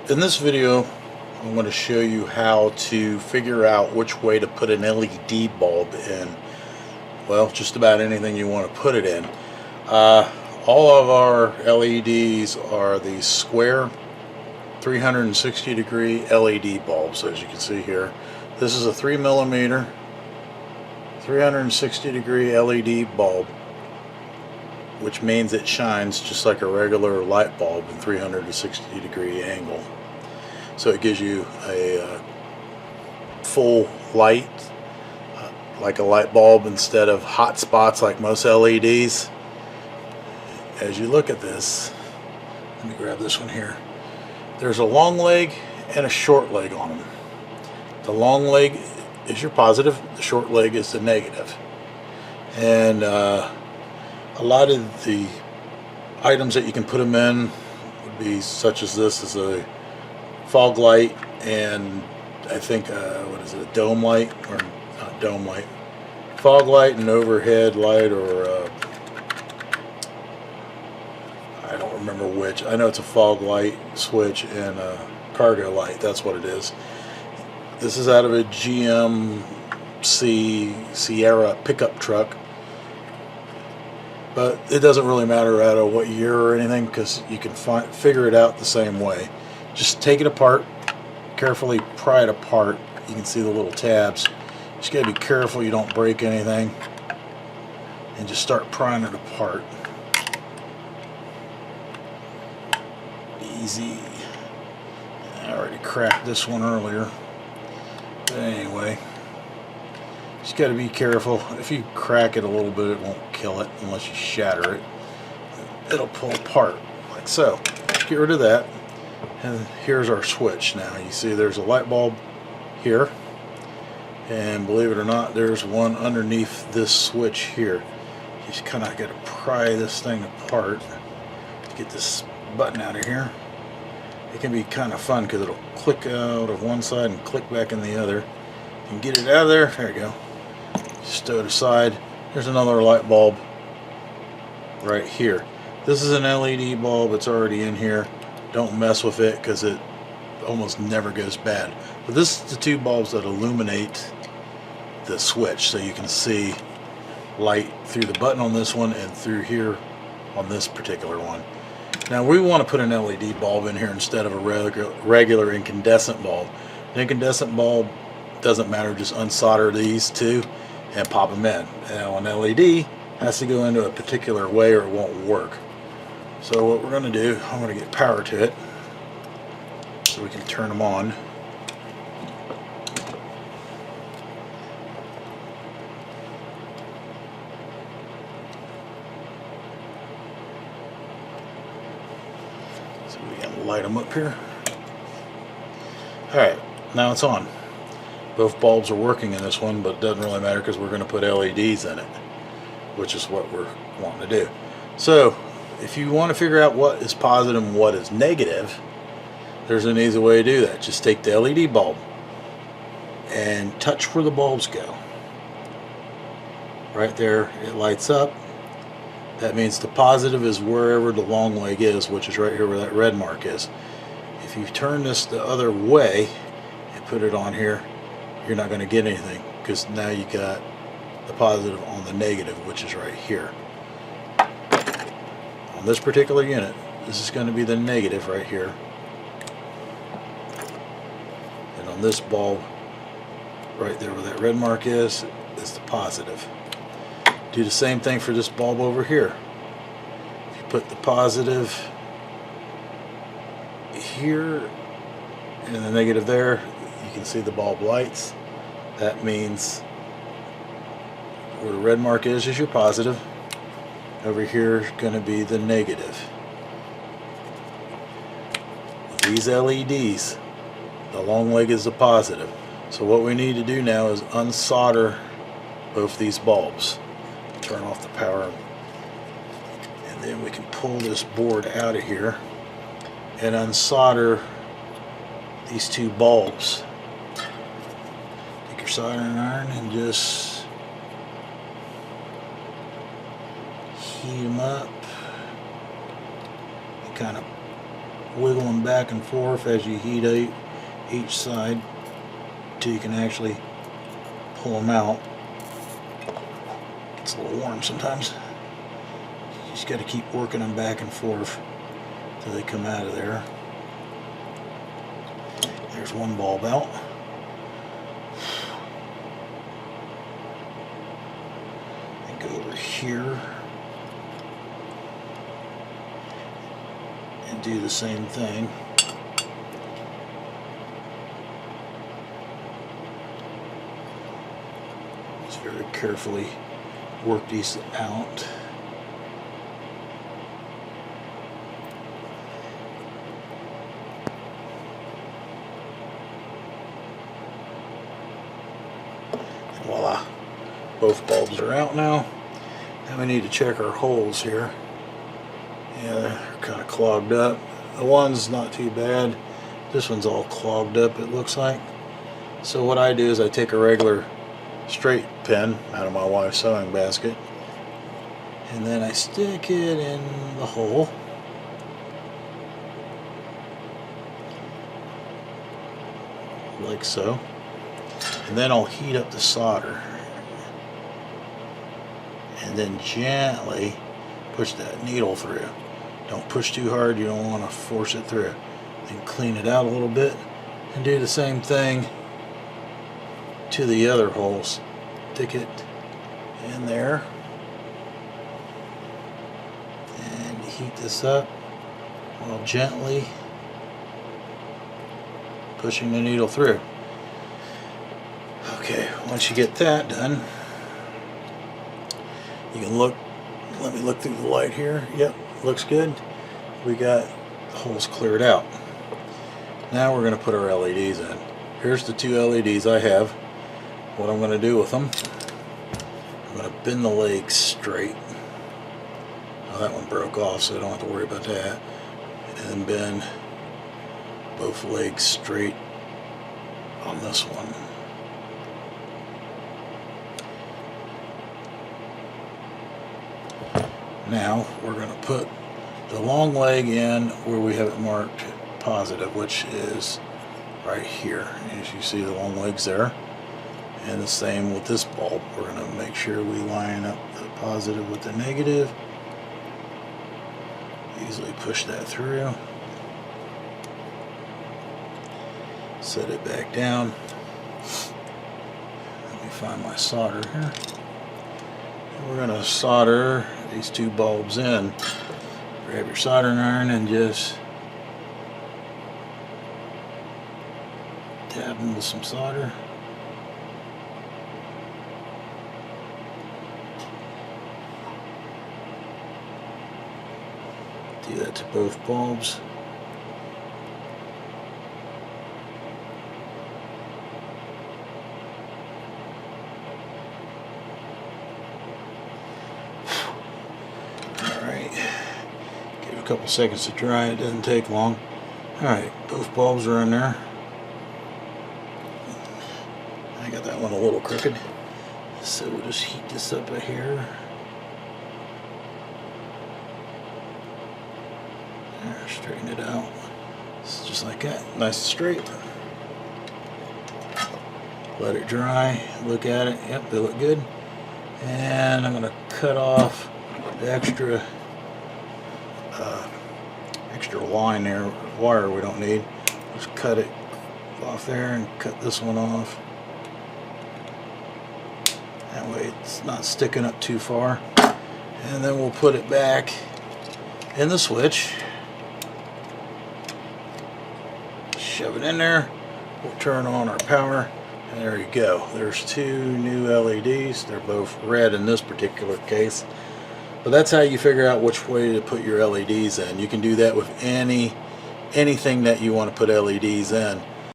In this video, I'm going to show you how to figure out which way to put an LED bulb in. Well, just about anything you want to put it in. All of our LEDs are these square 360 degree LED bulbs, as you can see here. This is a 3mm 360 degree LED bulb, which means it shines just like a regular light bulb in 360 degree angle. So it gives you a full light, like a light bulb, instead of hot spots like most LEDs. As you look at this, let me grab this one here. There's a long leg and a short leg on them. The long leg is your positive, the short leg is the negative. And a lot of the items that you can put them in would be such as this is a fog light, and I think what is it, a dome light, or not dome light, fog light, and overhead light, or I don't remember which. I know it's a fog light switch and a cargo light. That's what it is. This is out of a GMC Sierra pickup truck, but it doesn't really matter out of what year or anything, because you can figure it out the same way. Just take it apart, carefully pry it apart. You can see the little tabs. Just gotta be careful you don't break anything, and just start prying it apart. Easy. I already cracked this one earlier, but anyway, just gotta be careful. If you crack it a little bit, it won't kill it unless you shatter it. It'll pull apart like so. Get rid of that. And here's our switch. Now you see there's a light bulb here, and believe it or not, there's one underneath this switch here. You just kind of got to pry this thing apart to get this button out of here. It can be kind of fun because it'll click out of one side and click back in the other. You can get it out of there. There you go. Just stow it aside. There's another light bulb right here. This is an LED bulb. It's already in here. Don't mess with it because it almost never goes bad. But this is the two bulbs that illuminate the switch, so you can see light through the button on this one and through here on this particular one. Now we want to put an LED bulb in here instead of a regular incandescent bulb. An incandescent bulb doesn't matter, just unsolder these two and pop them in. Now an LED has to go into a particular way or it won't work. So what we're going to do, I'm going to get power to it so we can turn them on. So we can light them up here. Alright, now it's on. Both bulbs are working in this one, but it doesn't really matter because we're going to put LEDs in it, which is what we're wanting to do. So if you want to figure out what is positive and what is negative, there's an easy way to do that. Just take the LED bulb and touch where the bulbs go. Right there, it lights up. That means the positive is wherever the long leg is, which is right here where that red mark is. If you turn this the other way and put it on here, you're not going to get anything, because now you got the positive on the negative, which is right here. On this particular unit, this is going to be the negative right here, and on this bulb right there where that red mark is the positive. Do the same thing for this bulb over here. If you put the positive here and the negative there, you can see the bulb lights. That means where the red mark is your positive. Over here is going to be the negative. These LEDs, the long leg is the positive. So what we need to do now is unsolder both these bulbs. Turn off the power, and then we can pull this board out of here and unsolder these two bulbs. Take your soldering iron and just heat them up and kind of wiggle them back and forth as you heat each side till you can actually pull them out. It's a little warm sometimes. You just got to keep working them back and forth till they come out of there. There's one bulb out. And go over here and do the same thing. Just very carefully work these out. And voila, both bulbs are out now. Now we need to check our holes here. Yeah, they're kind of clogged up. The one's not too bad. This one's all clogged up, it looks like. So what I do is I take a regular straight pin out of my wife's sewing basket, and then I stick it in the hole. Like so. And then I'll heat up the solder. And then gently push that needle through. Don't push too hard, you don't want to force it through. Then clean it out a little bit and do the same thing to the other holes. Stick it in there and heat this up while gently pushing the needle through. Okay, once you get that done, you can look. Let me look through the light here. Yep, looks good. We got the holes cleared out. Now we're going to put our LEDs in. Here's the two LEDs I have. What I'm going to do with them, I'm going to bend the legs straight. Now that one broke off, so I don't have to worry about that. And then bend both legs straight on this one. Now we're going to put the long leg in where we have it marked positive, which is right here. As you see, the long leg's there. And the same with this bulb. We're going to make sure we line up the positive with the negative. Easily push that through. Set it back down. Let me find my solder here. And we're going to solder these two bulbs in. Grab your soldering iron and just dab them with some solder. Do that to both bulbs. Alright, give it a couple seconds to dry, it doesn't take long. Alright, both bulbs are in there. I got that one a little crooked, so we'll just heat this up right here. There, straighten it out. It's just like that, nice and straight. Let it dry, look at it, yep, they look good. And I'm going to cut off the extra line there, wire we don't need. Just cut it off there and cut this one off. That way it's not sticking up too far. And then we'll put it back in the switch. Shove it in there. We'll turn on our power. And there you go. There's two new LEDs. They're both red in this particular case. But that's how you figure out which way to put your LEDs in. You can do that with anything that you want to put LEDs in.